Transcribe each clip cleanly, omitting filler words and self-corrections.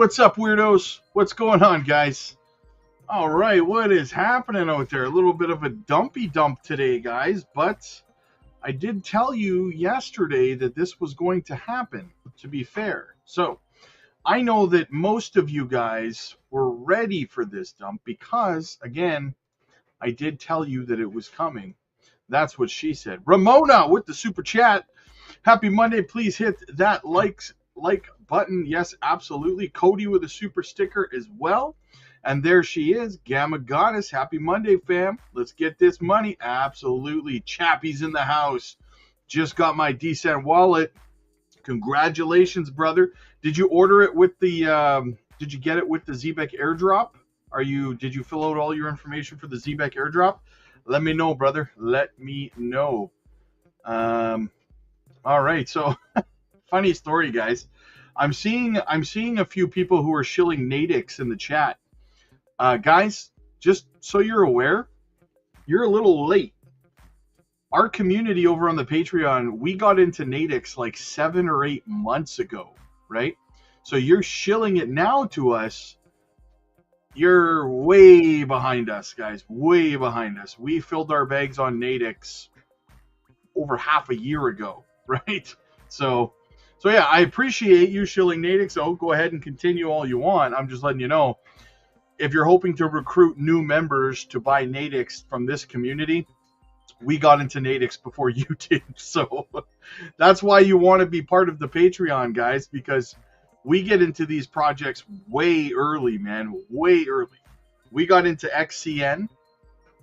What's up, weirdos? What's going on, guys? All right, what is happening out there? A little bit of a dumpy dump today, guys, but I did tell you yesterday that this was going to happen, to be fair. So I know that most of you guys were ready for this dump because, again, I did tell you that it was coming. That's what she said. Ramona with the super chat. Happy Monday. Please hit that like button. Yes, absolutely. Cody with a super sticker as well. And there she is, Gamma Goddess. Happy Monday, fam. Let's get this money. Absolutely. Chappie's in the house. Just got my decent wallet. Congratulations, brother. Did you order it with the did you get it with the Zbeck airdrop? Did you fill out all your information for the Zbeck airdrop? Let me know, brother. Let me know. All right, so funny story, guys. I'm seeing a few people who are shilling Nadix in the chat. Guys, just so you're aware, you're a little late. Our community over on the Patreon, we got into Nadix like 7 or 8 months ago, right? So you're shilling it now to us. You're way behind us, guys. Way behind us. We filled our bags on Nadix over half a year ago, right? So yeah, I appreciate you shilling Nadix. So go ahead and continue all you want. I'm just letting you know, if you're hoping to recruit new members to buy Nadix from this community, we got into Nadix before you did. So that's why you want to be part of the Patreon, guys, because we get into these projects way early, man, way early. We got into XCN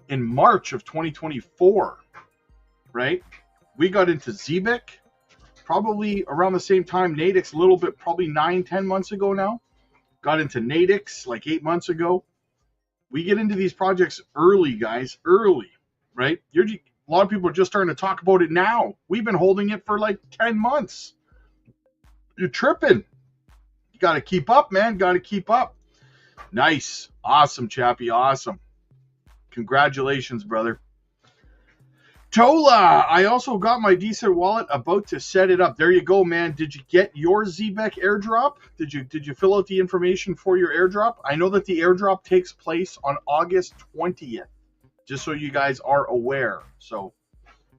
in March of 2024, right? We got into Zbeck probably around the same time. Nadix a little bit, probably 9-10 months ago now. Got into Nadix like 8 months ago. We get into these projects early, guys, early, right? A lot of people are just starting to talk about it now. We've been holding it for like 10 months. You're tripping. You got to keep up, man. Got to keep up. Nice. Awesome, Chappie. Awesome. Congratulations, brother. Tola, I also got my decent wallet, about to set it up. There you go, man. Did you get your Zbeck airdrop? Did you fill out the information for your airdrop? I know that the airdrop takes place on August 20th, just so you guys are aware. So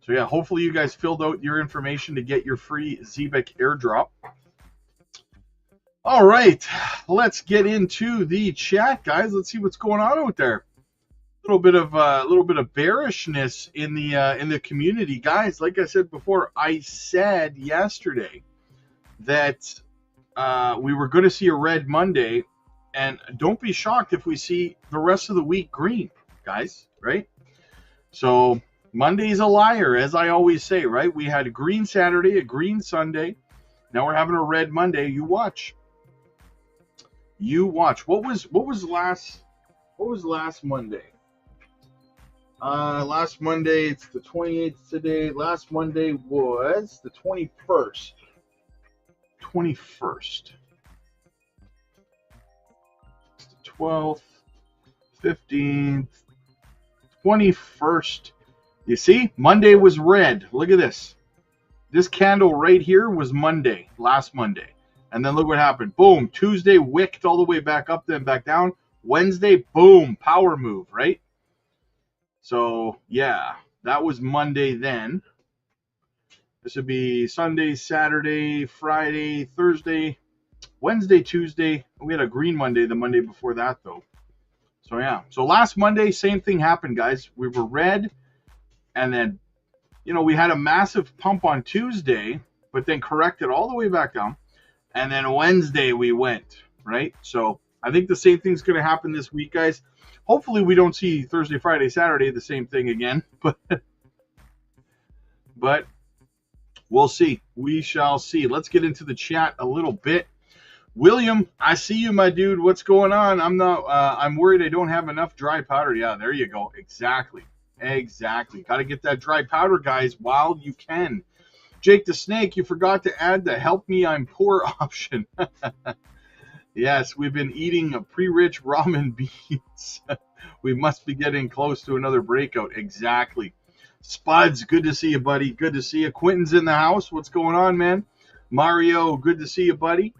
yeah, hopefully you guys filled out your information to get your free Zbeck airdrop. All right, let's get into the chat, guys. Let's see what's going on out there. A little bit of bearishness in the community, guys. Like I said before, I said yesterday that we were going to see a red Monday, and don't be shocked if we see the rest of the week green, guys. Right? So Monday's a liar, as I always say. Right? We had a green Saturday, a green Sunday. Now we're having a red Monday. You watch. You watch. What was last Monday? Last Monday, it's the 28th today. Last Monday was the 21st. 21st. It's the 12th, 15th, 21st. You see? Monday was red. Look at this. This candle right here was Monday, last Monday. And then look what happened. Boom. Tuesday wicked all the way back up, then back down. Wednesday, boom. Power move, right? So, yeah, that was Monday then. This would be Sunday, Saturday, Friday, Thursday, Wednesday, Tuesday. We had a green Monday the Monday before that, though. So, yeah. So, last Monday, same thing happened, guys. We were red, and then, we had a massive pump on Tuesday, but then corrected all the way back down. And then Wednesday we went, right? So, I think the same thing's going to happen this week, guys. Hopefully we don't see Thursday, Friday, Saturday the same thing again, but we'll see. We shall see. Let's get into the chat a little bit. William, I see you, my dude. What's going on? I'm worried I don't have enough dry powder. Yeah, there you go. Exactly. Got to get that dry powder, guys, while you can. Jake the Snake, you forgot to add the help me I'm poor option. Yes, we've been eating a pre-rich ramen beans. We must be getting close to another breakout. Exactly. Spuds, good to see you, buddy. Good to see you. Quentin's in the house. What's going on, man? Mario, good to see you, buddy.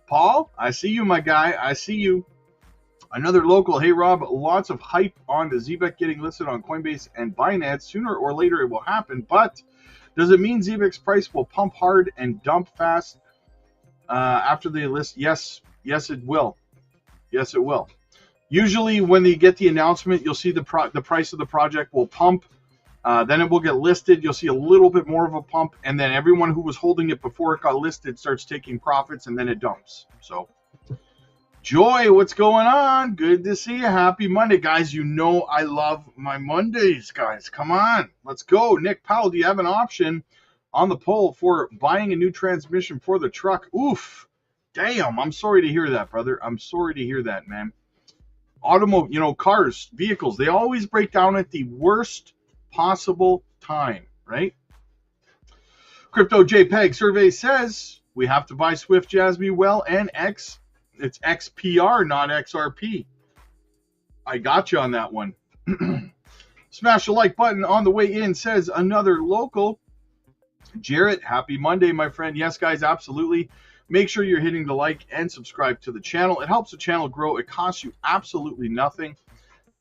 Paul, I see you, my guy. I see you. Another local. Hey, Rob, lots of hype on the ZBEC getting listed on Coinbase and Binance. Sooner or later it will happen, but does it mean ZBEC's price will pump hard and dump fast after they list? Yes, it will. Yes, it will. Usually when they get the announcement, you'll see the price of the project will pump. Then it will get listed. You'll see a little bit more of a pump. And then everyone who was holding it before it got listed starts taking profits, and then it dumps. So, Joy, what's going on? Good to see you. Happy Monday. Guys, I love my Mondays, guys. Come on. Let's go. Nick Powell, do you have an option on the poll for buying a new transmission for the truck? Oof. Damn, I'm sorry to hear that, brother. I'm sorry to hear that, man. Cars, vehicles, they always break down at the worst possible time, right? Crypto JPEG survey says we have to buy Swift, Jasmy, Well, and X. It's XPR, not XRP. I got you on that one. Smash the like button on the way in, says another local. Jarrett, happy Monday, my friend. Yes, guys, absolutely. Make sure you're hitting the like and subscribe to the channel. It helps the channel grow. It costs you absolutely nothing.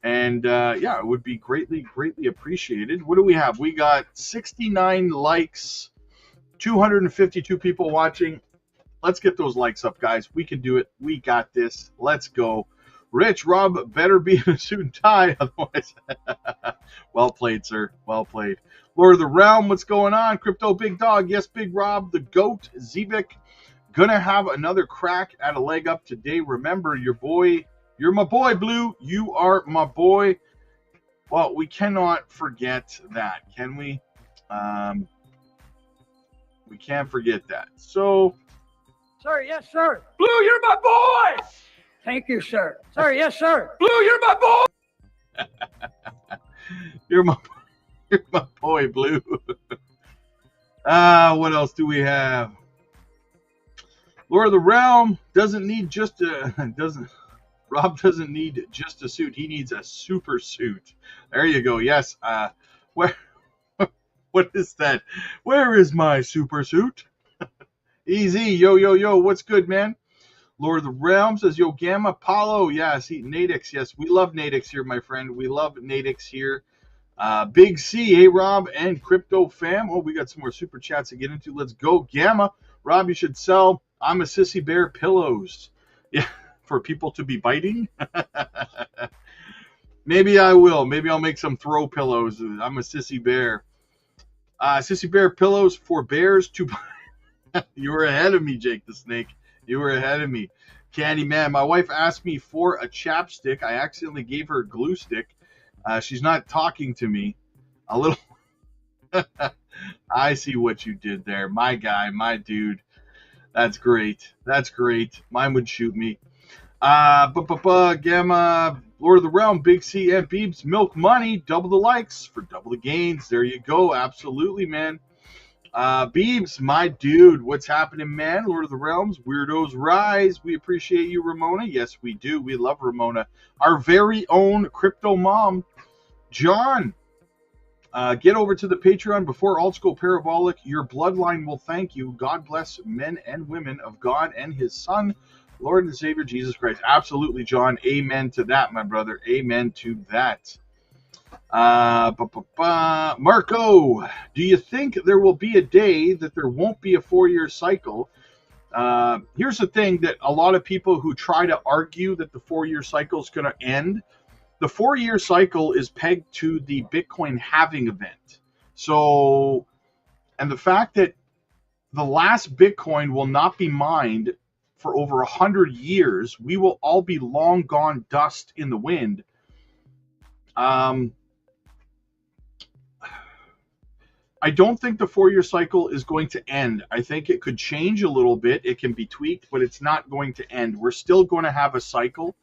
And, it would be greatly, greatly appreciated. What do we have? We got 69 likes, 252 people watching. Let's get those likes up, guys. We can do it. We got this. Let's go. Rich, Rob better be in a suit and tie. Otherwise, well played, sir. Well played. Lord of the Realm, what's going on? Crypto Big Dog. Yes, Big Rob, the GOAT, ZBEC. Gonna have another crack at a leg up today. Remember, you're my boy, Blue. You are my boy. Well, we cannot forget that, can we? We can't forget that. So, sir, yes, sir. Blue, you're my boy. Thank you, sir. Sir, yes, sir. Blue, you're my boy. You're my boy, Blue. What else do we have? Lord of the Realm Rob doesn't need just a suit. He needs a super suit. There you go. Yes. What is that? Where is my super suit? Easy. Yo. What's good, man? Lord of the Realm says, Yo Gamma Paulo. Yes, Nadix. Yes, we love Nadix here, my friend. We love Nadix here. Big C, hey Rob, and Crypto Fam. Oh, we got some more super chats to get into. Let's go. Gamma. Rob, you should sell I'm a sissy bear pillows. Yeah, for people to be biting. Maybe I will. Maybe I'll make some throw pillows. I'm a sissy bear. Sissy bear pillows for bears to. You were ahead of me, Jake the Snake. You were ahead of me. Candy man, my wife asked me for a chapstick. I accidentally gave her a glue stick. She's not talking to me. A little. I see what you did there. My guy, my dude. That's great. That's great. Mine would shoot me. Gamma, Lord of the Realm, Big C, and Beebs, Milk Money, double the likes for double the gains. There you go. Absolutely, man. Beebs, my dude, what's happening, man? Lord of the Realms, Weirdos Rise. We appreciate you, Ramona. Yes, we do. We love Ramona. Our very own crypto mom, John. Get over to the Patreon before Alt School Parabolic. Your bloodline will thank you. God bless men and women of God and his Son, Lord and Savior Jesus Christ. Absolutely, John. Amen to that, my brother. Amen to that. Marco, do you think there will be a day that there won't be a 4-year cycle? Here's the thing that a lot of people who try to argue that the 4-year cycle is going to end, the 4-year cycle is pegged to the Bitcoin halving event. So, and the fact that the last Bitcoin will not be mined for over 100 years, we will all be long gone dust in the wind. I don't think the 4-year cycle is going to end. I think it could change a little bit. It can be tweaked, but it's not going to end. We're still going to have a cycle.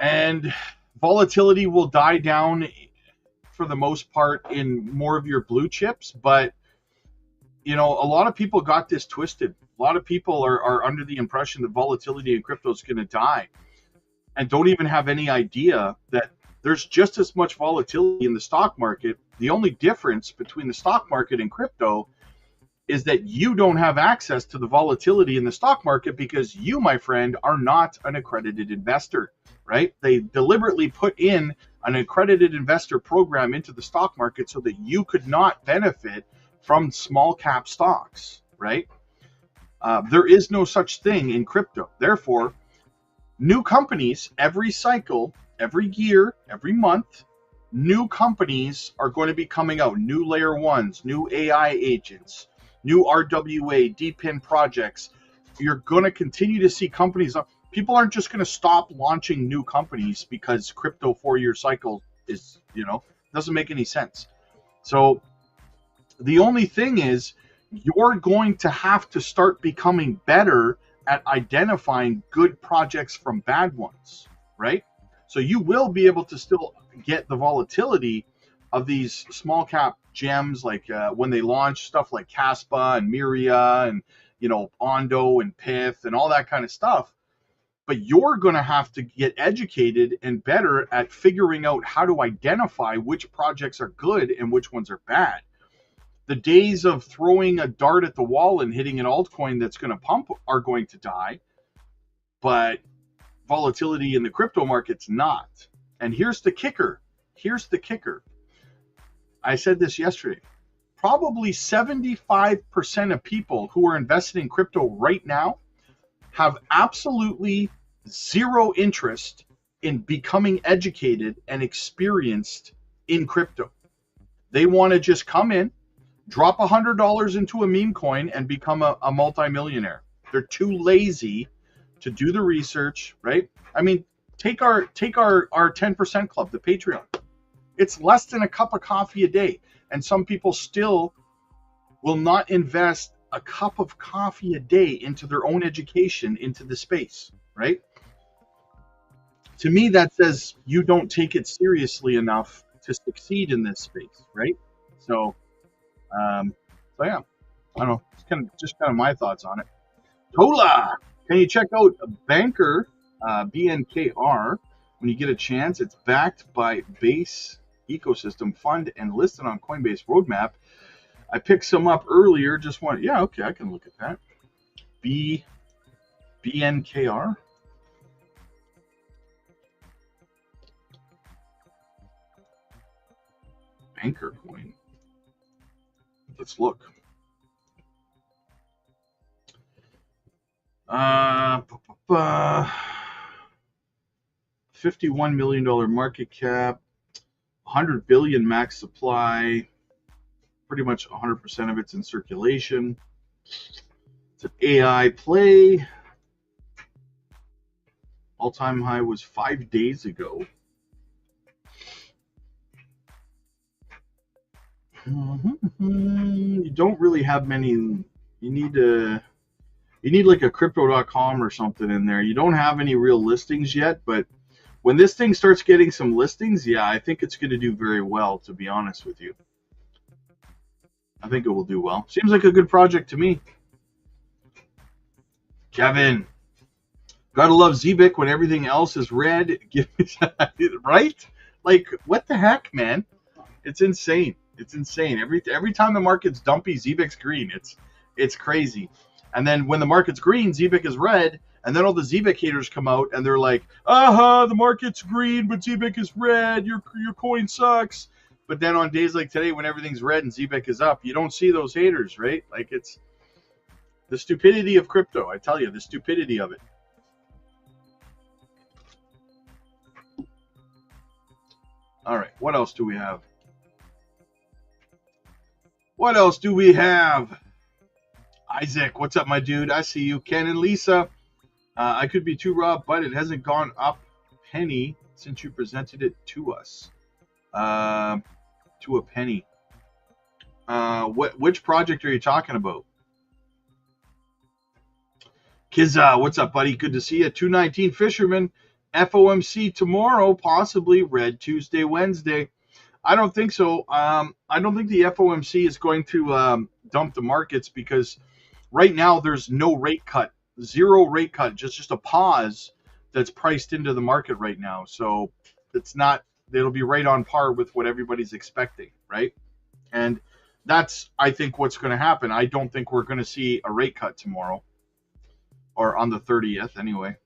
And volatility will die down for the most part in more of your blue chips. But, you know, a lot of people got this twisted. A lot of people are under the impression that volatility in crypto is going to die and don't even have any idea that there's just as much volatility in the stock market. The only difference between the stock market and crypto is that you don't have access to the volatility in the stock market because you, my friend, are not an accredited investor, right? They deliberately put in an accredited investor program into the stock market so that you could not benefit from small cap stocks, right? There is no such thing in crypto. Therefore, new companies every cycle, every year, every month, new companies are going to be coming out. New layer ones, new AI agents, new RWA, DPIN projects. You're going to continue to see companies. People aren't just going to stop launching new companies because crypto 4-year cycle is, doesn't make any sense. So the only thing is you're going to have to start becoming better at identifying good projects from bad ones, right? So you will be able to still get the volatility of these small cap gems, like when they launch stuff like Caspa and Miria and, Ondo and Pith and all that kind of stuff. But you're going to have to get educated and better at figuring out how to identify which projects are good and which ones are bad. The days of throwing a dart at the wall and hitting an altcoin that's going to pump are going to die, but volatility in the crypto market's not. And here's the kicker. I said this yesterday. Probably 75% of people who are invested in crypto right now have absolutely zero interest in becoming educated and experienced in crypto. They want to just come in, drop $100 into a meme coin and become a multimillionaire. They're too lazy to do the research, right? I mean, take our 10% club, the Patreon. It's less than a cup of coffee a day. And some people still will not invest a cup of coffee a day into their own education, into the space, right? To me, that says you don't take it seriously enough to succeed in this space, right? So yeah, I don't know. It's just kind of my thoughts on it. Tola, can you check out Banker, BNKR, when you get a chance? It's backed by Base Ecosystem Fund and listed on Coinbase Roadmap. I picked some up earlier. Okay, I can look at that. BNKR. Banker coin. Let's look. Uh, $51 million market cap, 100 billion max supply, pretty much 100% of it's in circulation. It's an AI play. All-time high was 5 days ago. You don't really have many. You need like a crypto.com or something in there. You don't have any real listings yet, but when this thing starts getting some listings, yeah, I think it's going to do very well, to be honest with you. I think it will do well. Seems like a good project to me. Kevin, gotta love Zbic when everything else is red. Right? Like, what the heck, man? It's insane. It's insane. Every time the market's dumpy, Zbic's green. It's crazy. And then when the market's green, Zbic is red. And then all the Zbic haters come out and they're like, the market's green, but Zbic is red. Your coin sucks. But then on days like today, when everything's red and Zbic is up, you don't see those haters, right? Like, it's the stupidity of crypto. I tell you, the stupidity of it. All right, what else do we have? What else do we have? Isaac, what's up, my dude? I see you. Ken and Lisa. I could be too raw, but it hasn't gone up penny since you presented it to us. To a penny. Which project are you talking about? Kizza, what's up, buddy? Good to see you. 219 Fisherman. FOMC tomorrow, possibly Red Tuesday, Wednesday. I don't think so. I don't think the FOMC is going to dump the markets because right now there's no rate cut, zero rate cut, just a pause that's priced into the market right now. So it'll be right on par with what everybody's expecting, right? And that's, I think, what's going to happen. I don't think we're going to see a rate cut tomorrow or on the 30th anyway.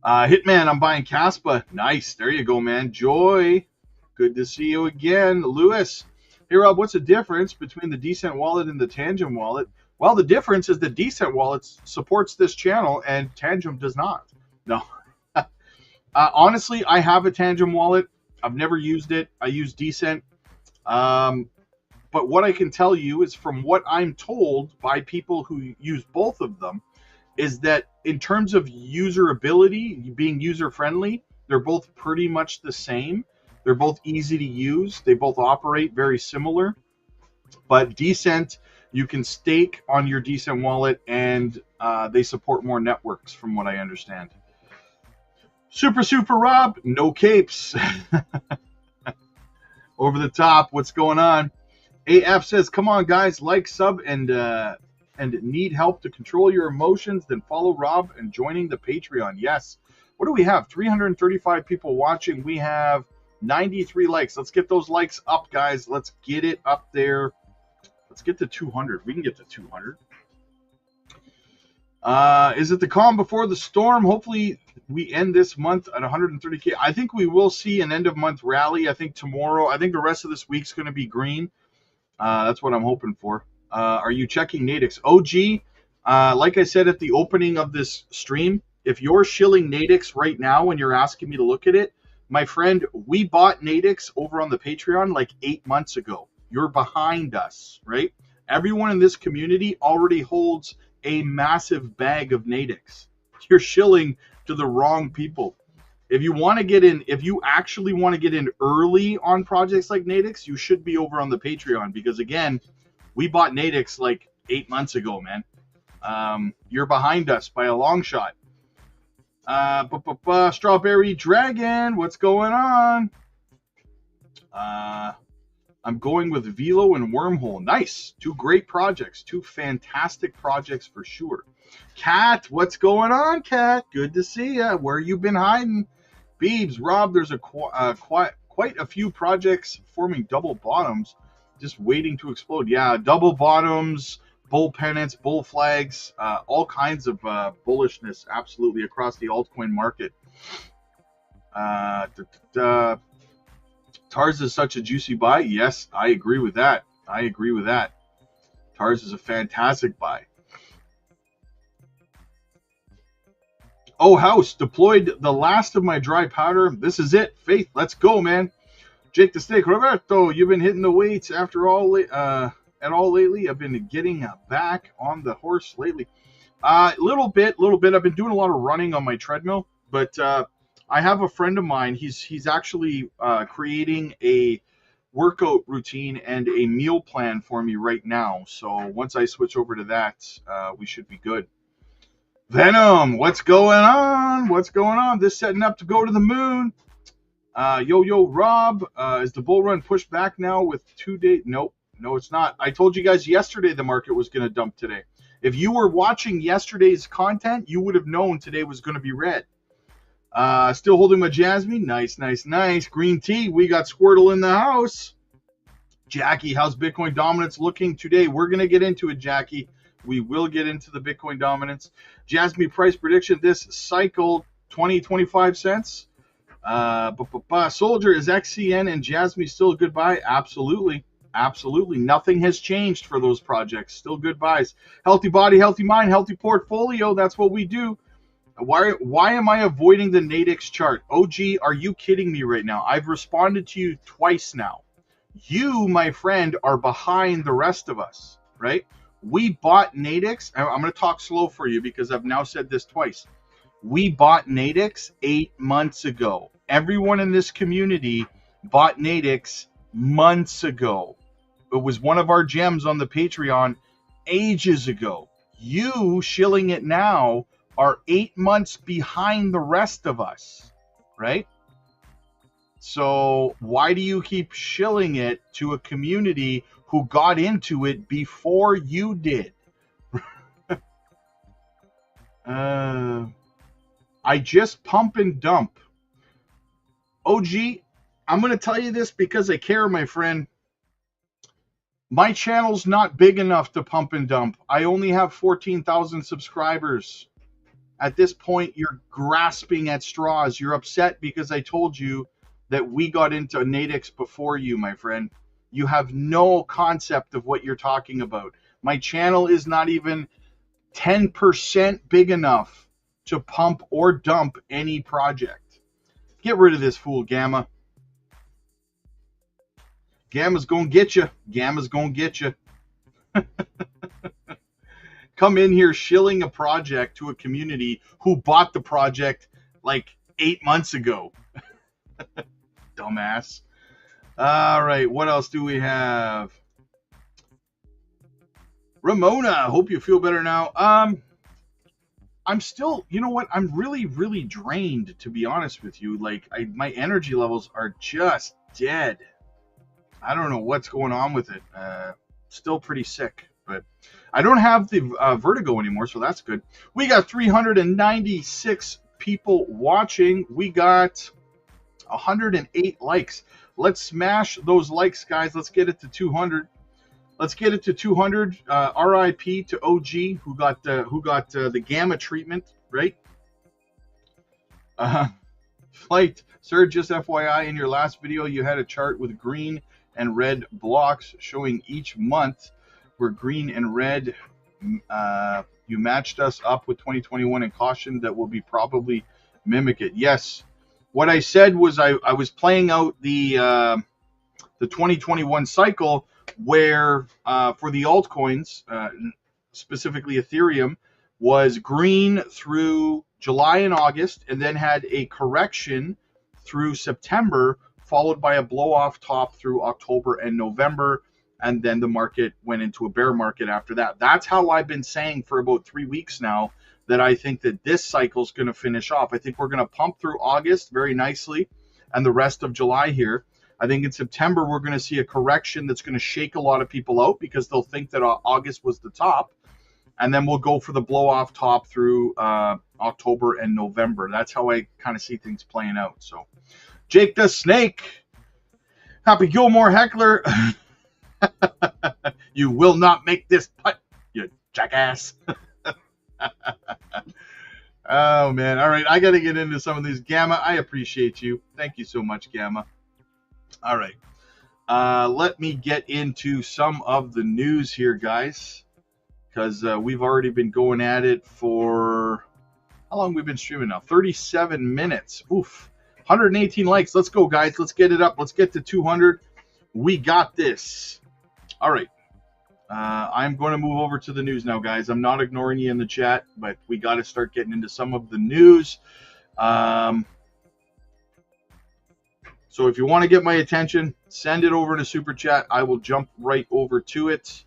Hitman, I'm buying Caspa. Nice. There you go, man. Joy. Good to see you again. Lewis. Hey, Rob, what's the difference between the Decent wallet and the Tangem wallet? Well, the difference is the Decent wallet supports this channel and Tangem does not. No. Honestly, I have a Tangem wallet. I've never used it. I use Decent. But what I can tell you is from what I'm told by people who use both of them is that in terms of usability, being user-friendly, they're both pretty much the same. They're both easy to use. They both operate very similar. But Decent, you can stake on your Decent wallet, and they support more networks, from what I understand. Super Rob, no capes. Over the top, what's going on? AF says, come on, guys, like, sub, and need help to control your emotions, then follow Rob and joining the Patreon. Yes. What do we have? 335 people watching. We have 93 likes. Let's get those likes up, guys. Let's get it up there. Let's get to 200. We can get to 200. Is it the calm before the storm? Hopefully we end this month at 130K. I think we will see an end of month rally. I think tomorrow. I think the rest of this week's going to be green. That's what I'm hoping for. Are you checking Nadix? OG, like I said at the opening of this stream, if you're shilling Nadix right now and you're asking me to look at it, my friend, we bought Nadix over on the Patreon like 8 months ago. You're behind us, right? Everyone in this community already holds a massive bag of Nadix. You're shilling to the wrong people. If you want to get in, if you actually want to get in early on projects like Nadix, you should be over on the Patreon because, again, we bought Nadix like 8 months ago, man. You're behind us by a long shot. Strawberry Dragon, what's going on? I'm going with Velo and Wormhole. Nice. Two great projects. Two fantastic projects for sure. Kat, what's going on, Kat? Good to see ya. Where you been hiding? Beebs, Rob, there's quite a few projects forming double bottoms just waiting to explode. Yeah, double bottoms, bull pennants, bull flags, all kinds of bullishness absolutely across the altcoin market. TARS is such a juicy buy. Yes, I agree with that. TARS is a fantastic buy. Oh, House, deployed the last of my dry powder. This is it. Faith, let's go, man. Jake the Snake, Roberto, you've been hitting the weights after all at all lately. I've been getting back on the horse lately. Little bit. I've been doing a lot of running on my treadmill, but I have a friend of mine. He's actually creating a workout routine and a meal plan for me right now. So once I switch over to that, we should be good. Venom, what's going on? What's going on? This setting up to go to the moon. Yo, Rob, is the bull run pushed back now with 2 days? Nope, no, it's not. I told you guys yesterday the market was going to dump today. If you were watching yesterday's content, you would have known today was going to be red. Still holding my Jasmine. Nice. Green tea. We got Squirtle in the house. Jackie, how's Bitcoin dominance looking today? We're going to get into it, Jackie. We will get into the Bitcoin dominance. Jasmine price prediction this cycle, 20-25 cents. Soldier, is XCN and Jasmine still a good buy? Absolutely. Nothing has changed for those projects. Still good buys. Healthy body, healthy mind, healthy portfolio. That's what we do. Why am I avoiding the Nadix chart? OG, are you kidding me right now? I've responded to you twice now. You, my friend, are behind the rest of us, right? We bought Nadix. I'm going to talk slow for you because I've now said this twice. We bought Nadix 8 months ago. Everyone in this community bought Nadix months ago. It was one of our gems on the Patreon ages ago. You shilling it now are 8 months behind the rest of us, right? So why do you keep shilling it to a community who got into it before you did? I just pump and dump. OG, I'm going to tell you this because I care, my friend. My channel's not big enough to pump and dump. I only have 14,000 subscribers. At this point, you're grasping at straws. You're upset because I told you that we got into Nadix before you, my friend. You have no concept of what you're talking about. My channel is not even 10% big enough to pump or dump any project. Get rid of this fool, Gamma. Gamma's gonna get you. Come in here shilling a project to a community who bought the project like 8 months ago. Dumbass. All right, what else do we have? Ramona, hope you feel better now. I'm still, you know what? I'm really drained, to be honest with you. Like, my energy levels are just dead. I don't know what's going on with it. Still pretty sick, but I don't have the vertigo anymore, so that's good. We got 396 people watching. We got 108 likes. Let's smash those likes, guys. Let's get it to 200. Let's get it to 200. RIP to OG who got the gamma treatment, right? Flight, sir, just FYI, in your last video you had a chart with green and red blocks showing each month where green and red. You matched us up with 2021 and cautioned that we'll be probably mimic it. Yes. What I said was I was playing out the 2021 cycle where for the altcoins, specifically Ethereum, was green through July and August, and then had a correction through September, followed by a blow-off top through October and November, and then the market went into a bear market after that. That's how I've been saying for about 3 weeks now that I think that this cycle is going to finish off. I think we're going to pump through August very nicely and the rest of July here. I think in September we're going to see a correction that's going to shake a lot of people out because they'll think that August was the top. And then we'll go for the blow-off top through October and November. That's how I kind of see things playing out. So, Jake the Snake, Happy Gilmore Heckler, you will not make this putt, you jackass. Oh, man. All right, I got to get into some of these. Gamma, I appreciate you. Thank you so much, Gamma. All right. Let me get into some of the news here, guys, because we've already been going at it for How long have we been streaming now? 37 minutes. Oof. 118 likes. Let's go, guys. Let's get it up. Let's get to 200. We got this. All right. I'm going to move over to the news now, guys. I'm not ignoring you in the chat, but we got to start getting into some of the news. So if you want to get my attention, send it over to Super Chat. I will jump right over to it.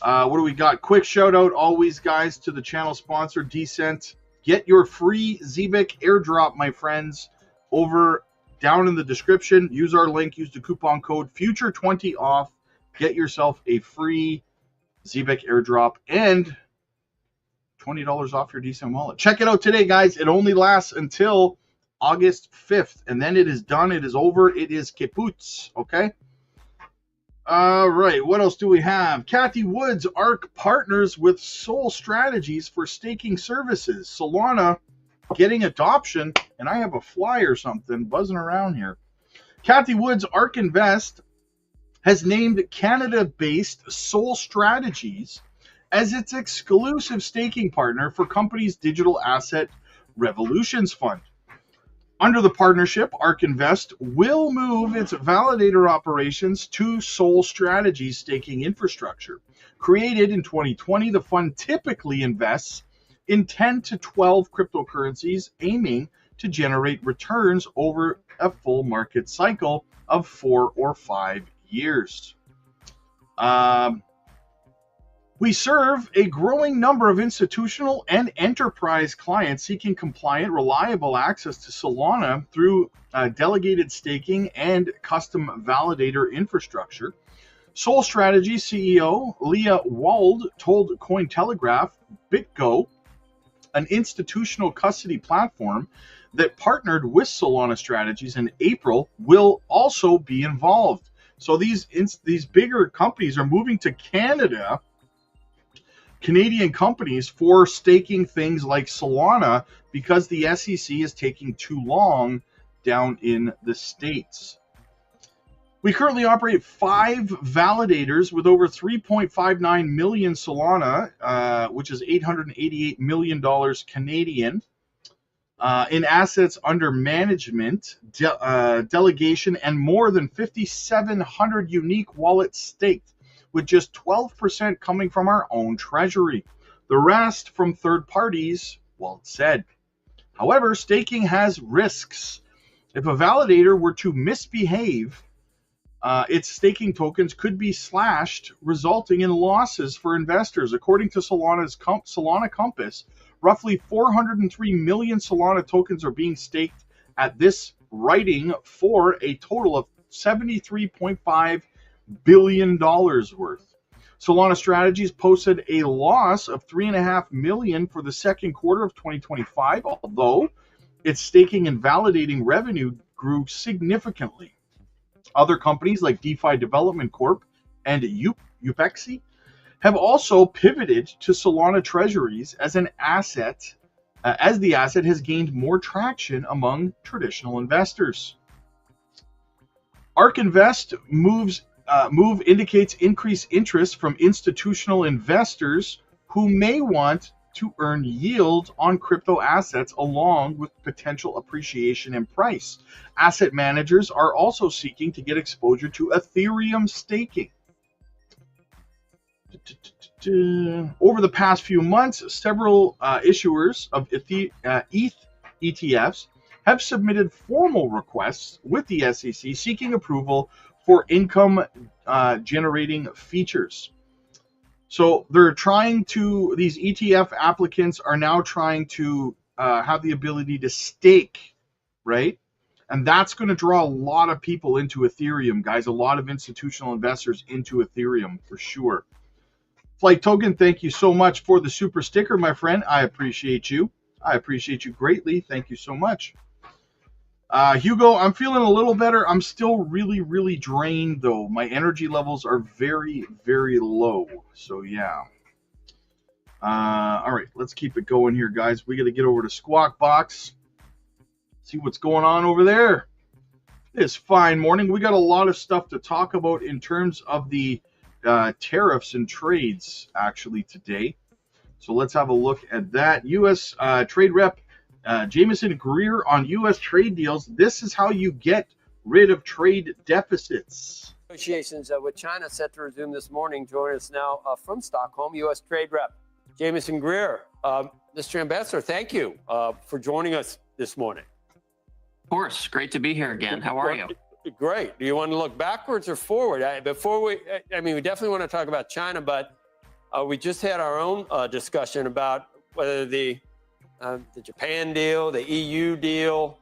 What do we got? Quick shout out always, guys, to the channel sponsor, Decent. Get your free ZBIC airdrop, my friends, over down in the description. Use our link. Use the coupon code FUTURE20 off. Get yourself a free ZBIC airdrop and $20 off your Decent wallet. Check it out today, guys. It only lasts until August 5th, and then it is done. It is over. It is kaput. Okay? All right, what else do we have? Kathy Woods, ARC partners with Soul Strategies for staking services. Solana getting adoption, and I have a fly or something buzzing around here. Kathy Woods, ARC Invest, has named Canada-based Soul Strategies as its exclusive staking partner for company's digital asset Revolutions Fund. Under the partnership, ARK Invest will move its validator operations to Soul Strategies staking infrastructure. Created in 2020, the fund typically invests in 10 to 12 cryptocurrencies, aiming to generate returns over a full market cycle of 4 or 5 years. We serve a growing number of institutional and enterprise clients seeking compliant, reliable access to Solana through delegated staking and custom validator infrastructure. Soul Strategy CEO Leah Wald told Cointelegraph BitGo, an institutional custody platform that partnered with Solana Strategies in April, will also be involved. So these bigger companies are moving to Canada, Canadian companies, for staking things like Solana because the SEC is taking too long down in the States. We currently operate 5 validators with over 3.59 million Solana, which is $888 million Canadian, in assets under management, delegation, and more than 5,700 unique wallets staked, with just 12% coming from our own treasury. The rest from third parties, well said. However, staking has risks. If a validator were to misbehave, its staking tokens could be slashed, resulting in losses for investors. According to Solana Compass, roughly 403 million Solana tokens are being staked at this writing for a total of $73.5 billion worth. Solana Strategies posted a loss of $3.5 million for the second quarter of 2025, although its staking and validating revenue grew significantly. Other companies like DeFi Development Corp and Upexi have also pivoted to Solana treasuries as an asset, as the asset has gained more traction among traditional investors. ARK Invest move indicates increased interest from institutional investors who may want to earn yield on crypto assets along with potential appreciation in price. Asset managers are also seeking to get exposure to Ethereum staking. Over the past few months, several issuers of ETH ETFs have submitted formal requests with the SEC seeking approval for income generating features. So they're trying to, these ETF applicants are now trying to have the ability to stake, right? And that's going to draw a lot of people into Ethereum, guys, a lot of institutional investors into Ethereum for sure. Flight Token, thank you so much for the super sticker, my friend. I appreciate you. I appreciate you greatly. Thank you so much. Hugo, I'm feeling a little better. I'm still really, really drained, though. My energy levels are very, very low. So, yeah. All right, let's keep it going here, guys. We got to get over to Squawk Box. See what's going on over there. This fine morning. We got a lot of stuff to talk about in terms of the tariffs and trades, actually, today. So let's have a look at that. U.S. Trade Rep Jameson Greer on U.S. trade deals. This is how you get rid of trade deficits. Negotiations with China set to resume this morning. Joining us now from Stockholm, U.S. Trade Rep Jameson Greer. Mr. Ambassador, thank you for joining us this morning. Of course, great to be here again. How are you? Great. Do you want to look backwards or forward? We definitely want to talk about China, but we just had our own discussion about whether the Japan deal, the EU deal,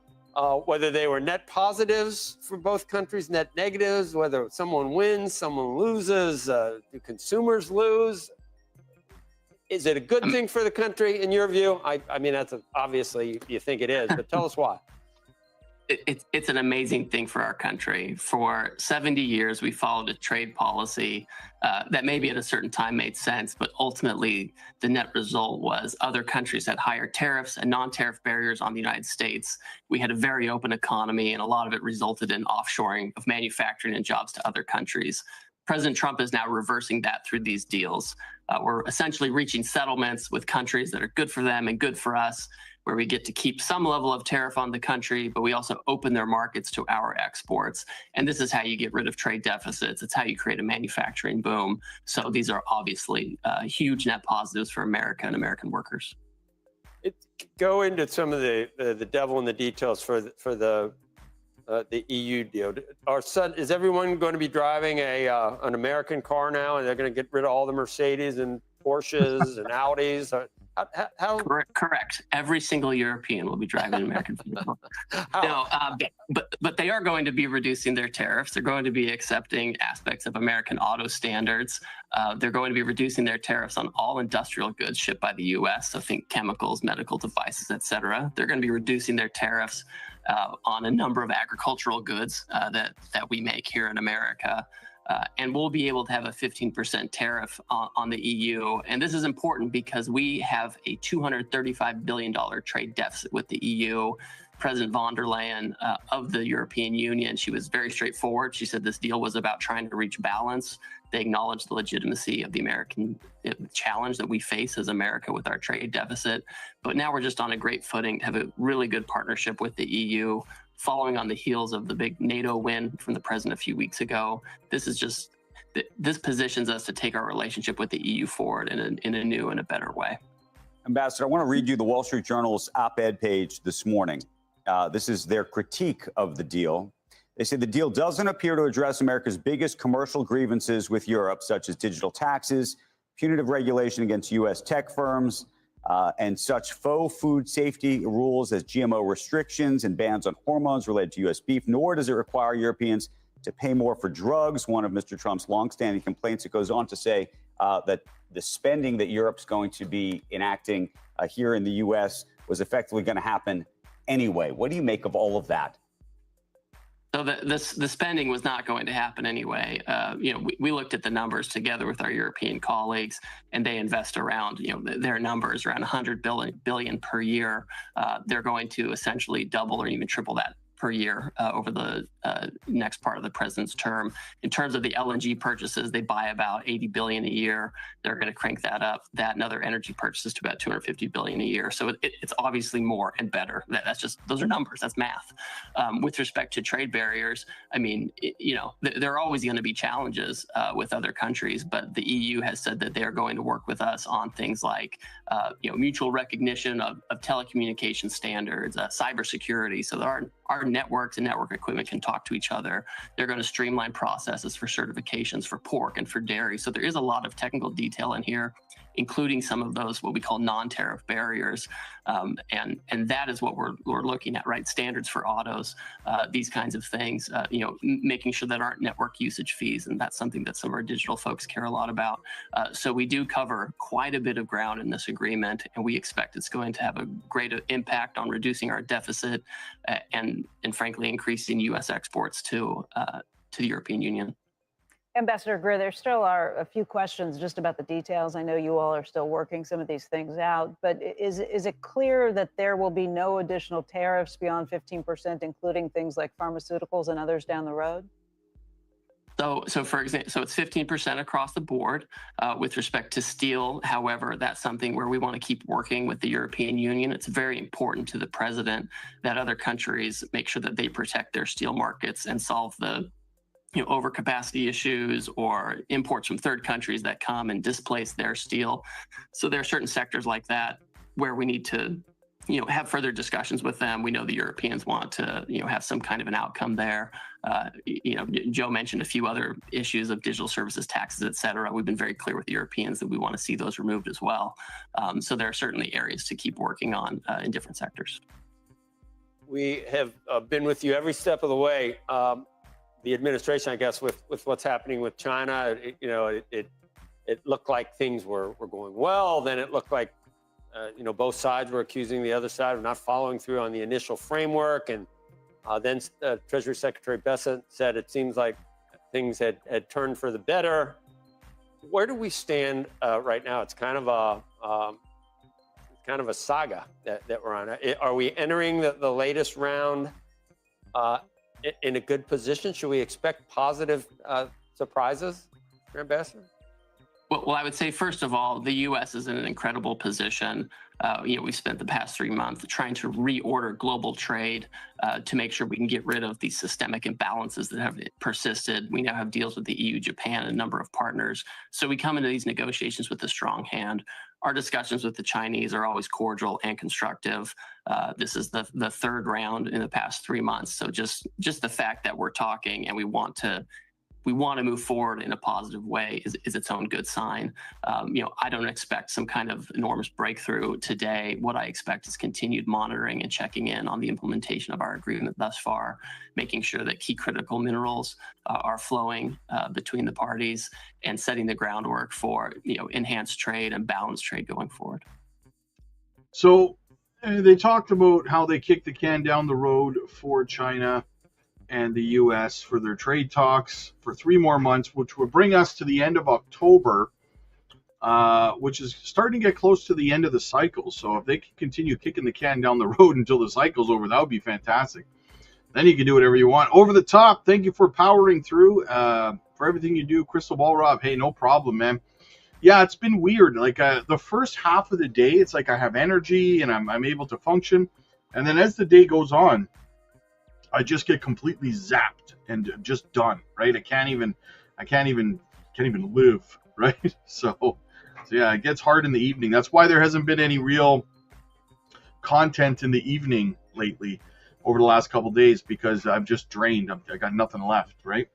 whether they were net positives for both countries, net negatives, whether someone wins, someone loses, do consumers lose? Is it a good thing for the country in your view? I mean, that's obviously you think it is, but tell us why. It's an amazing thing for our country. For 70 years, we followed a trade policy that maybe at a certain time made sense, but ultimately the net result was other countries had higher tariffs and non-tariff barriers on the United States. We had a very open economy, and a lot of it resulted in offshoring of manufacturing and jobs to other countries. President Trump is now reversing that through these deals. We're essentially reaching settlements with countries that are good for them and good for us, where we get to keep some level of tariff on the country, but we also open their markets to our exports. And this is how you get rid of trade deficits. It's how you create a manufacturing boom. So these are obviously huge net positives for America and American workers. Go into some of the devil in the details for the EU deal. Is everyone going to be driving an American car now, and they're going to get rid of all the Mercedes and Porsches and Audis? How? Correct. Every single European will be driving an American vehicle. No, but they are going to be reducing their tariffs. They're going to be accepting aspects of American auto standards. They're going to be reducing their tariffs on all industrial goods shipped by the U.S. So think chemicals, medical devices, et cetera. They're going to be reducing their tariffs on a number of agricultural goods that we make here in America. And we'll be able to have a 15% tariff on the EU. And this is important because we have a $235 billion trade deficit with the EU. President von der Leyen of the European Union, she was very straightforward. She said this deal was about trying to reach balance. They acknowledged the legitimacy of the American challenge that we face as America with our trade deficit. But now we're just on a great footing to have a really good partnership with the EU. Following on the heels of the big NATO win from the president a few weeks ago, this positions us to take our relationship with the EU forward in a new and a better way. Ambassador, I want to read you the Wall Street Journal's op-ed page this morning. This is their critique of the deal. They say the deal doesn't appear to address America's biggest commercial grievances with Europe, such as digital taxes, punitive regulation against U.S. tech firms, and such faux food safety rules as GMO restrictions and bans on hormones related to U.S. beef, nor does it require Europeans to pay more for drugs, one of Mr. Trump's longstanding complaints. It goes on to say that the spending that Europe's going to be enacting here in the U.S. was effectively going to happen anyway. What do you make of all of that? So the spending was not going to happen anyway. We looked at the numbers together with our European colleagues, and they invest around, their numbers around 100 billion per year. They're going to essentially double or even triple that per year over the next part of the president's term. In terms of the LNG purchases, they buy about 80 billion a year. They're going to crank that up, that and other energy purchases to about 250 billion a year. So it's obviously more and better. Those are numbers. That's math. With respect to trade barriers, there are always going to be challenges with other countries, but the EU has said that they're going to work with us on things like mutual recognition of telecommunication standards, cybersecurity, so that our networks and network equipment can talk to each other. They're going to streamline processes for certifications for pork and for dairy. So there is a lot of technical detail in here, including some of those what we call non-tariff barriers, and that is what we're looking at, right? Standards for autos, these kinds of things. Making sure that aren't network usage fees, and that's something that some of our digital folks care a lot about. So we do cover quite a bit of ground in this agreement, and we expect it's going to have a great impact on reducing our deficit and frankly increasing U.S. exports to the European Union. Ambassador Greer, there still are a few questions just about the details. I know you all are still working some of these things out, but is it clear that there will be no additional tariffs beyond 15%, including things like pharmaceuticals and others down the road? So for example, so it's 15% across the board with respect to steel. However, that's something where we want to keep working with the European Union. It's very important to the president that other countries make sure that they protect their steel markets and solve the overcapacity issues or imports from third countries that come and displace their steel. So there are certain sectors like that where we need to have further discussions with them. We know the Europeans want to, have some kind of an outcome there. Joe mentioned a few other issues of digital services taxes, et cetera. We've been very clear with the Europeans that we want to see those removed as well. So there are certainly areas to keep working on in different sectors. We have been with you every step of the way. The administration, I guess, with what's happening with China, it looked like things were going well. Then it looked like both sides were accusing the other side of not following through on the initial framework. And then Treasury Secretary Bessent said it seems like things had turned for the better. Where do we stand right now? It's kind of a saga that we're on. Are we entering the latest round in a good position? Should we expect positive surprises, Ambassador? Well, I would say, first of all, the U.S. is in an incredible position. We've spent the past 3 months trying to reorder global trade to make sure we can get rid of these systemic imbalances that have persisted. We now have deals with the EU, Japan, and a number of partners. So we come into these negotiations with a strong hand. Our discussions with the Chinese are always cordial and constructive. This is the third round in the past 3 months. So just the fact that we're talking and we want to move forward in a positive way is its own good sign. I don't expect some kind of enormous breakthrough today. What I expect is continued monitoring and checking in on the implementation of our agreement thus far, making sure that key critical minerals are flowing between the parties and setting the groundwork for enhanced trade and balanced trade going forward. So they talked about how they kicked the can down the road for China and the U.S. for their trade talks for 3 more months, which would bring us to the end of October, which is starting to get close to the end of the cycle. So if they can continue kicking the can down the road until the cycle's over, that would be fantastic. Then you can do whatever you want. Over the top, thank you for powering through, for everything you do. Crystal Ball Rob, hey, no problem, man. Yeah, it's been weird. Like the first half of the day, it's like I have energy and I'm able to function. And then as the day goes on, I just get completely zapped and just done, right? I can't even live, right? So yeah, it gets hard in the evening. That's why there hasn't been any real content in the evening lately over the last couple of days, because I'm just drained. I got nothing left, right?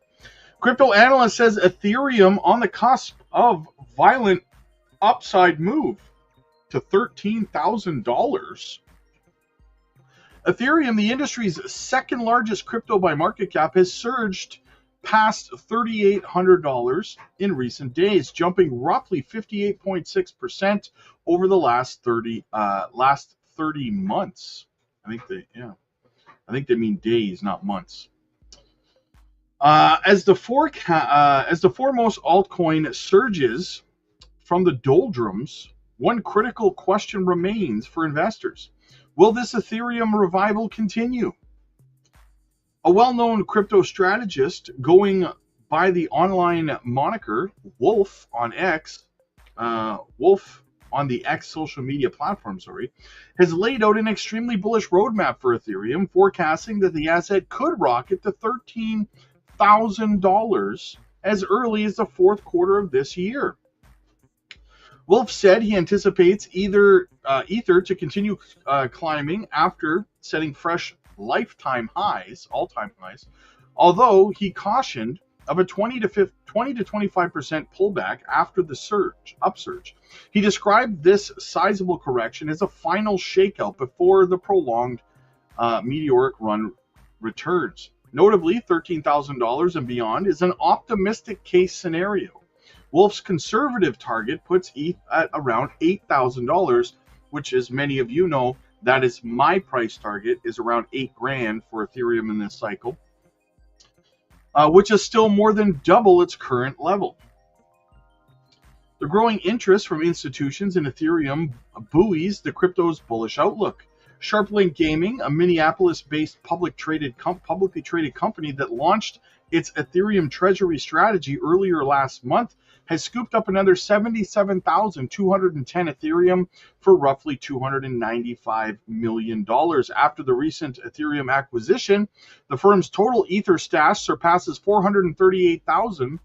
Crypto analyst says Ethereum on the cusp of violent upside move to $13,000. Ethereum, the industry's second largest crypto by market cap, has surged past $3,800 in recent days, jumping roughly 58.6% over the last 30 months. I think they mean days, not months. As the foremost altcoin surges from the doldrums, one critical question remains for investors. Will this Ethereum revival continue? A well-known crypto strategist going by the online moniker Wolf on X, Wolf on the X social media platform, has laid out an extremely bullish roadmap for Ethereum, forecasting that the asset could rocket to $13,000 as early as the fourth quarter of this year. Wolf said he anticipates Ether to continue climbing after setting fresh all-time highs, although he cautioned of a 20 to 25% pullback after the upsurge. He described this sizable correction as a final shakeout before the prolonged meteoric run returns. Notably, $13,000 and beyond is an optimistic case scenario. Wolf's conservative target puts ETH at around $8,000, which, as many of you know, that is my price target, is around $8,000 for Ethereum in this cycle, which is still more than double its current level. The growing interest from institutions in Ethereum buoys the crypto's bullish outlook. SharpLink Gaming, a Minneapolis-based publicly traded company that launched its Ethereum treasury strategy earlier last month has scooped up another 77,210 Ethereum for roughly $295 million. After the recent Ethereum acquisition, the firm's total Ether stash surpasses 438,000,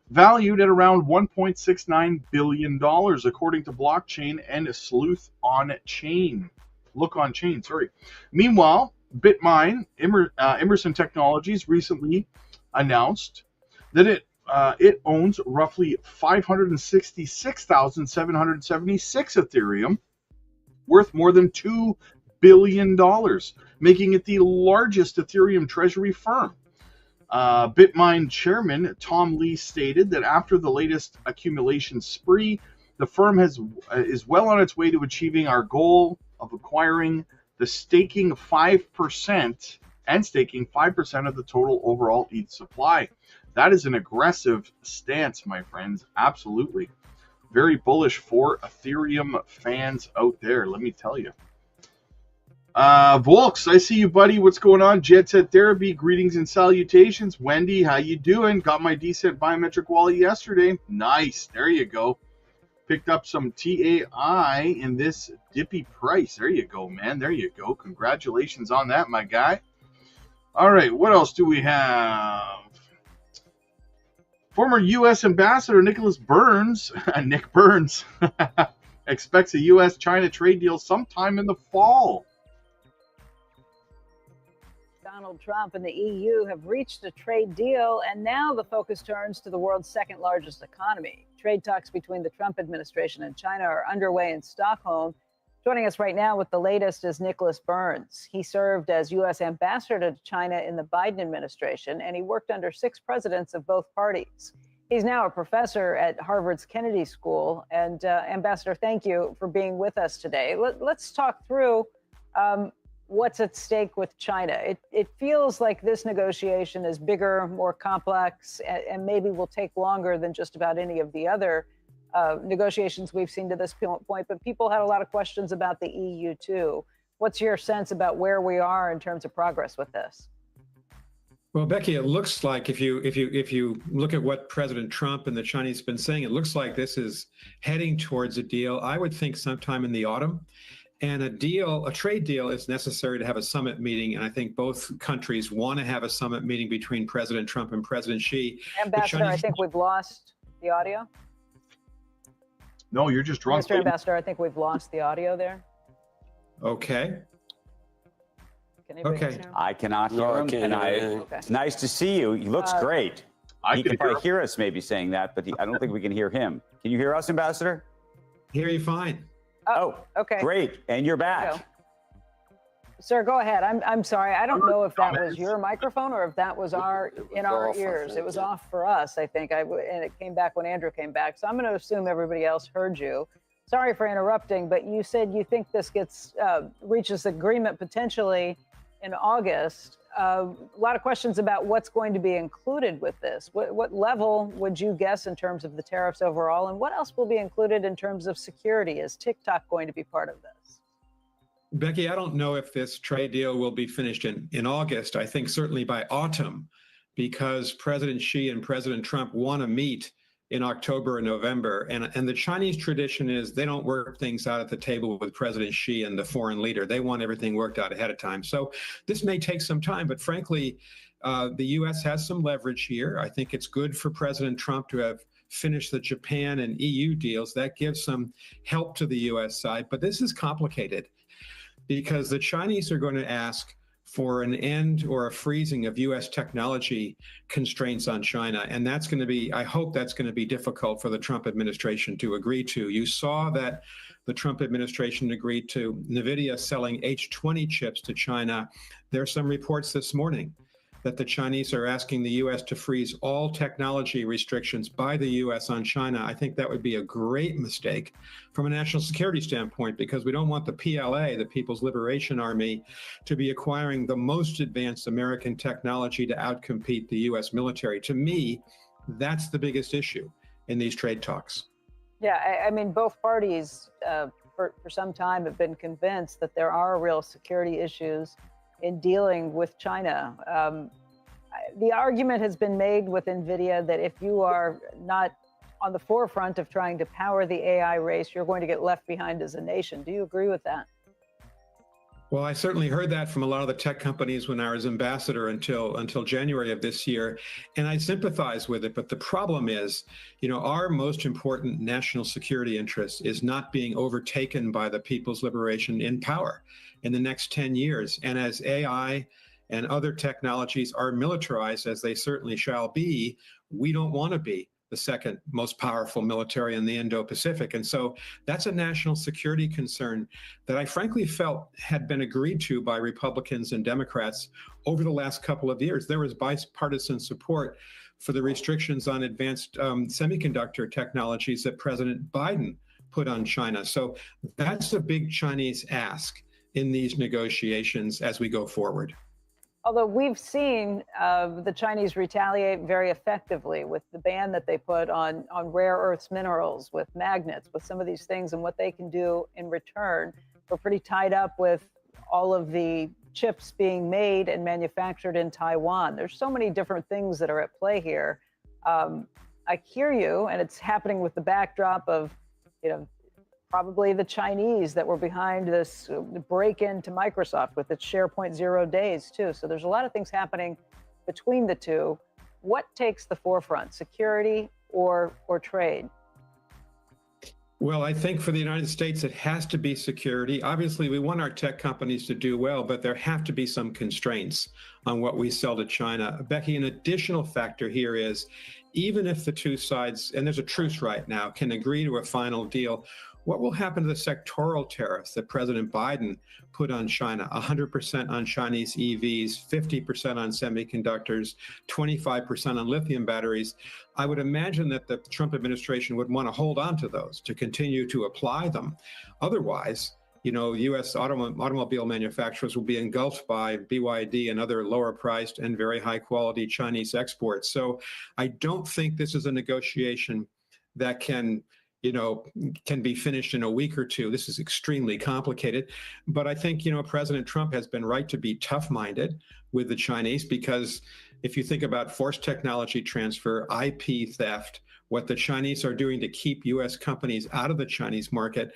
valued at around $1.69 billion, according to blockchain and sleuth on chain. Look on chain, sorry. Meanwhile, Bitmine, Emerson Technologies, recently announced that it owns roughly 566,776 Ethereum, worth more than $2 billion, making it the largest Ethereum treasury firm. Bitmine chairman Tom Lee stated that after the latest accumulation spree, the firm is well on its way to achieving our goal of acquiring the staking 5% of the total overall ETH supply. That is an aggressive stance, my friends. Absolutely. Very bullish for Ethereum fans out there, let me tell you. Volks, I see you, buddy. What's going on? Jet Set Therapy, greetings and salutations. Wendy, how you doing? Got my decent biometric wallet yesterday. Nice. There you go. Picked up some TAI in this dippy price. There you go, man. There you go. Congratulations on that, my guy. All right, what else do we have? Former U.S. Ambassador Nick Burns, expects a U.S.-China trade deal sometime in the fall. Donald Trump and the EU have reached a trade deal, and now the focus turns to the world's second largest economy. Trade talks between the Trump administration and China are underway in Stockholm. Joining us right now with the latest is Nicholas Burns. He served as U.S. ambassador to China in the Biden administration, and he worked under 6 presidents of both parties. He's now a professor at Harvard's Kennedy School. And Ambassador, thank you for being with us today. Let's talk through what's at stake with China. It feels like this negotiation is bigger, more complex, and maybe will take longer than just about any of the other negotiations we've seen to this point, but people had a lot of questions about the EU too. What's your sense about where we are in terms of progress with this? Well, Becky, it looks like if you look at what President Trump and the Chinese have been saying, it looks like this is heading towards a deal. I would think sometime in the autumn. And a trade deal is necessary to have a summit meeting. And I think both countries want to have a summit meeting between President Trump and President Xi. Ambassador, I think we've lost the audio. No, you're just drunk. Mr. Ambassador, I think we've lost the audio there. Okay. Okay. I cannot hear him. It's nice to see you. He looks great. He can probably hear us maybe saying that, but I don't think we can hear him. Can you hear us, Ambassador? Hear you fine. Oh, okay. Great. And you're back. Sir, go ahead. I'm sorry. I don't know if that was your microphone or if that was in our ears. It was off for us, I think. And it came back when Andrew came back. So I'm going to assume everybody else heard you. Sorry for interrupting, but you said you think this reaches agreement potentially in August. A lot of questions about what's going to be included with this. What level would you guess in terms of the tariffs overall? And what else will be included in terms of security? Is TikTok going to be part of this? Becky, I don't know if this trade deal will be finished in August. I think certainly by autumn, because President Xi and President Trump want to meet in October and November. And the Chinese tradition is they don't work things out at the table with President Xi and the foreign leader. They want everything worked out ahead of time. So this may take some time, but frankly, the U.S. has some leverage here. I think it's good for President Trump to have finished the Japan and EU deals. That gives some help to the U.S. side, but this is complicated, because the Chinese are going to ask for an end or a freezing of U.S. technology constraints on China. And that's going to be, I hope that's going to be difficult for the Trump administration to agree to. You saw that the Trump administration agreed to NVIDIA selling H20 chips to China. There are some reports this morning that the Chinese are asking the U.S. to freeze all technology restrictions by the U.S. on China. I think that would be a great mistake from a national security standpoint, because we don't want the PLA, the People's Liberation Army, to be acquiring the most advanced American technology to outcompete the U.S. military. To me, that's the biggest issue in these trade talks. Yeah, I mean, both parties for some time have been convinced that there are real security issues in dealing with China. the argument has been made with NVIDIA that if you are not on the forefront of trying to power the AI race, you're going to get left behind as a nation. Do you agree with that? Well, I certainly heard that from a lot of the tech companies when I was ambassador until January of this year, and I sympathize with it. But the problem is, our most important national security interest is not being overtaken by the People's Liberation in power in the next 10 years. And as AI and other technologies are militarized, as they certainly shall be, we don't want to be the second most powerful military in the Indo-Pacific. And so that's a national security concern that I frankly felt had been agreed to by Republicans and Democrats over the last couple of years. There was bipartisan support for the restrictions on advanced semiconductor technologies that President Biden put on China. So that's a big Chinese ask in these negotiations as we go forward. Although we've seen the Chinese retaliate very effectively with the ban that they put on rare earths minerals, with magnets, with some of these things, and what they can do in return. We're pretty tied up with all of the chips being made and manufactured in Taiwan. There's so many different things that are at play here. I hear you, and it's happening with the backdrop of, probably the Chinese that were behind this break into Microsoft with its SharePoint 0 days too. So there's a lot of things happening between the two. What takes the forefront, security or trade? Well, I think for the United States, it has to be security. Obviously, we want our tech companies to do well, but there have to be some constraints on what we sell to China. Becky, an additional factor here is, even if the two sides, and there's a truce right now, can agree to a final deal, what will happen to the sectoral tariffs that President Biden put on China? 100% on Chinese EVs, 50% on semiconductors, 25% on lithium batteries. I would imagine that the Trump administration would want to hold on to those, to continue to apply them. Otherwise, U.S. automobile manufacturers will be engulfed by BYD and other lower priced and very high quality Chinese exports. So I don't think this is a negotiation that can be finished in a week or two. This is extremely complicated. But I think, President Trump has been right to be tough-minded with the Chinese, because if you think about forced technology transfer, IP theft, what the Chinese are doing to keep U.S. companies out of the Chinese market,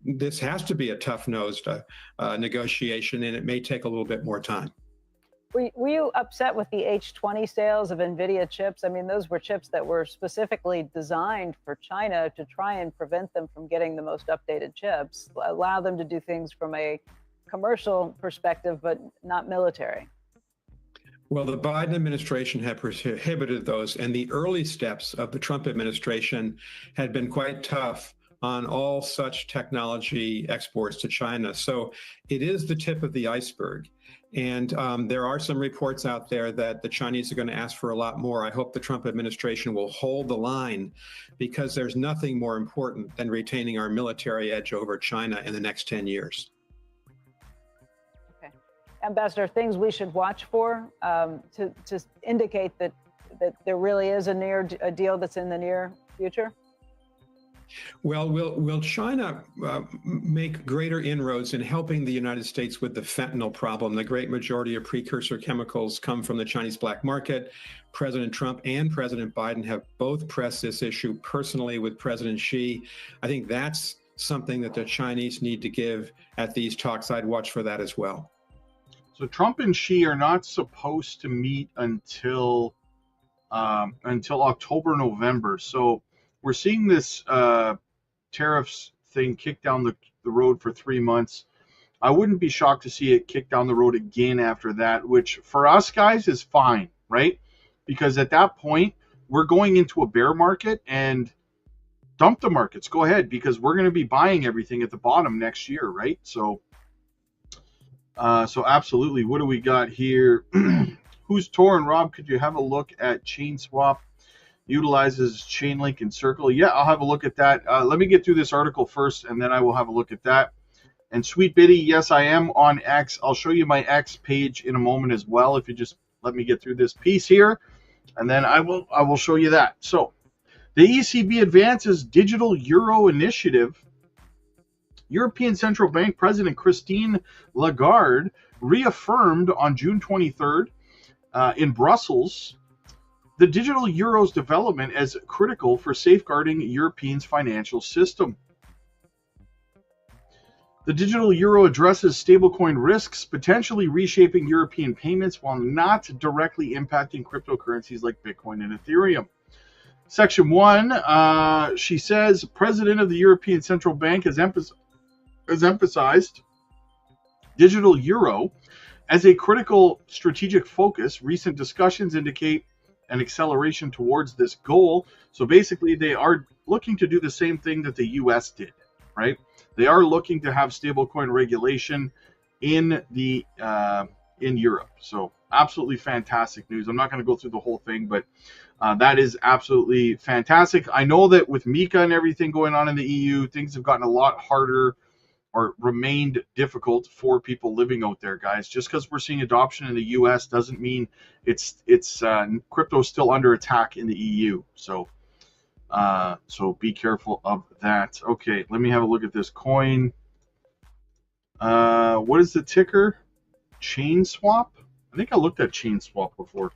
this has to be a tough-nosed negotiation, and it may take a little bit more time. Were you upset with the H20 sales of NVIDIA chips? I mean, those were chips that were specifically designed for China to try and prevent them from getting the most updated chips, allow them to do things from a commercial perspective, but not military. Well, the Biden administration had prohibited those, and the early steps of the Trump administration had been quite tough on all such technology exports to China. So it is the tip of the iceberg. And there are some reports out there that the Chinese are going to ask for a lot more. I hope the Trump administration will hold the line, because there's nothing more important than retaining our military edge over China in the next 10 years. Okay. Ambassador, things we should watch for to indicate that there really is a deal that's in the near future? Well, will China make greater inroads in helping the United States with the fentanyl problem? The great majority of precursor chemicals come from the Chinese black market. President Trump and President Biden have both pressed this issue personally with President Xi. I think that's something that the Chinese need to give at these talks. I'd watch for that as well. So Trump and Xi are not supposed to meet until October, November. So we're seeing this tariffs thing kick down the road for 3 months. I wouldn't be shocked to see it kick down the road again after that, which for us guys is fine, right? Because at that point, we're going into a bear market, and dump the markets. Go ahead, because we're going to be buying everything at the bottom next year, right? So absolutely. What do we got here? Who's torn? Rob, could you have a look at Chain Swap? Utilizes Chainlink and Circle. Yeah, I'll have a look at that. Let me get through this article first, and then I will have a look at that. And Sweet Biddy, yes, I am on X. I'll show you my X page in a moment as well, if you just let me get through this piece here, and then I will show you that. So, the ECB advances digital euro initiative. European Central Bank President Christine Lagarde reaffirmed on June 23rd in Brussels, the digital euro's development as critical for safeguarding Europe's financial system. The digital euro addresses stablecoin risks, potentially reshaping European payments while not directly impacting cryptocurrencies like Bitcoin and Ethereum. Section 1, she says, President of the European Central Bank has emphasized digital euro as a critical strategic focus. Recent discussions indicate an acceleration towards this goal. So basically, they are looking to do the same thing that the US did, right? They are looking to have stablecoin regulation in Europe. So absolutely fantastic news. I'm not going to go through the whole thing, but that is absolutely fantastic. I know that with Mika and everything going on in the EU, things have gotten a lot harder or remained difficult for people living out there, guys. Just because we're seeing adoption in the US doesn't mean it's crypto is still under attack in the EU. So be careful of that. Okay, let me have a look at this coin. What is the ticker? Chain Swap? I think I looked at Chain Swap before.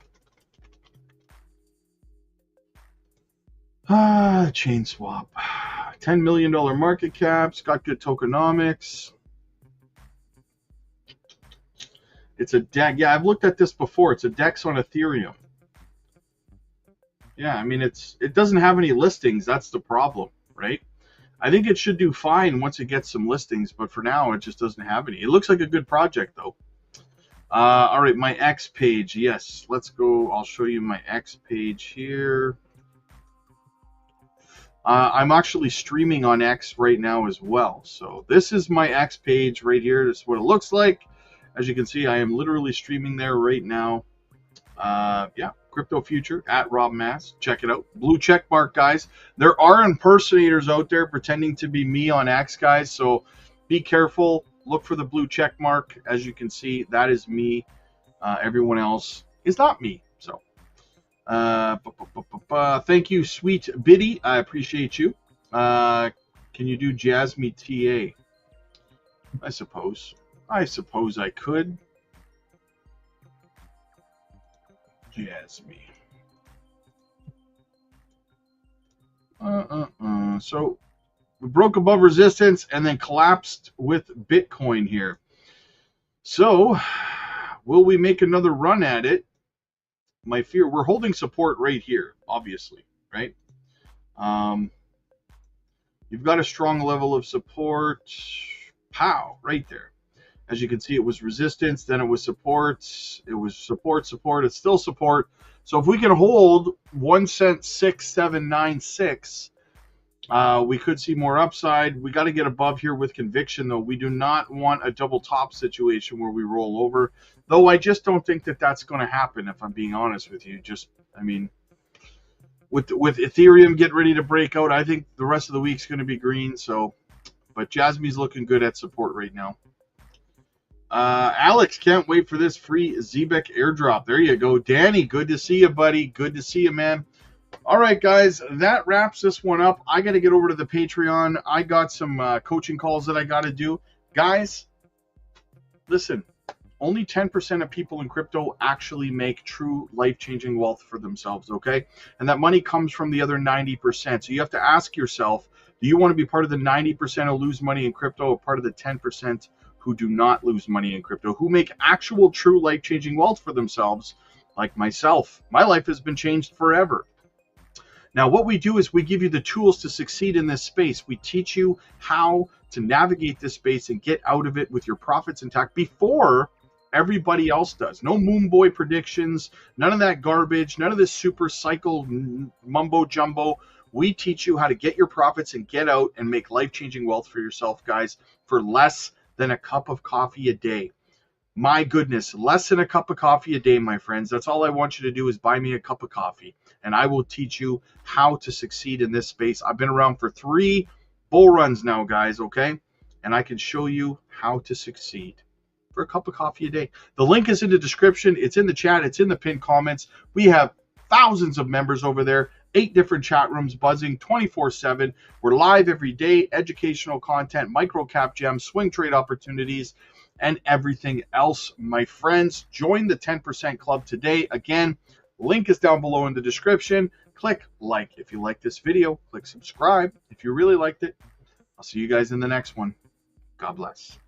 Chain Swap. $10 million market caps, got good tokenomics. It's a DEX. Yeah, I've looked at this before. It's a DEX on Ethereum. Yeah, I mean, it doesn't have any listings. That's the problem, right? I think it should do fine once it gets some listings, but for now, it just doesn't have any. It looks like a good project, though. All right, my X page. Yes, let's go. I'll show you my X page here. I'm actually streaming on X right now as well. So this is my X page right here. This is what it looks like. As you can see, I am literally streaming there right now. Yeah, Crypto Future at Rob Mass. Check it out. Blue check mark, guys. There are impersonators out there pretending to be me on X, guys. So be careful. Look for the blue check mark. As you can see, that is me. Everyone else is not me. So thank you, Sweet Biddy. I appreciate you. Can you do Jasmine TA? I suppose I could. Jasmine. So we broke above resistance and then collapsed with Bitcoin here. So will we make another run at it? My fear, we're holding support right here, obviously, right? You've got a strong level of support. Pow, right there. As you can see, it was resistance, then it was support. It was support, it's still support. So if we can hold 1 cent 6796, we could see more upside. We got to get above here with conviction, though. We do not want a double top situation where we roll over. Though I just don't think that that's going to happen, if I'm being honest with you. I mean, with Ethereum getting ready to break out, I think the rest of the week's going to be green. So, but Jasmine's looking good at support right now. Alex, can't wait for this free Zebek airdrop. There you go. Danny, good to see you, buddy. Good to see you, man. All right, guys, that wraps this one up. I got to get over to the Patreon. I got some coaching calls that I got to do. Guys, listen, only 10% of people in crypto actually make true life-changing wealth for themselves, okay? And that money comes from the other 90%. So you have to ask yourself, do you want to be part of the 90% who lose money in crypto or part of the 10% who do not lose money in crypto, who make actual true life-changing wealth for themselves, like myself? My life has been changed forever. Now, what we do is we give you the tools to succeed in this space. We teach you how to navigate this space and get out of it with your profits intact before everybody else does. No moon boy predictions, none of that garbage, none of this super cycle mumbo jumbo. We teach you how to get your profits and get out and make life-changing wealth for yourself, guys, for less than a cup of coffee a day. My goodness, less than a cup of coffee a day, my friends. That's all I want you to do is buy me a cup of coffee, and I will teach you how to succeed in this space. I've been around for 3 bull runs now, guys, okay? And I can show you how to succeed for a cup of coffee a day. The link is in the description. It's in the chat. It's in the pinned comments. We have thousands of members over there, 8 different chat rooms buzzing 24/7. We're live every day, educational content, micro cap gems, swing trade opportunities. and everything else, my friends. Join the 10% Club today. Again, link is down below in the description. Click like if you like this video. Click subscribe if you really liked it. I'll see you guys in the next one. God bless.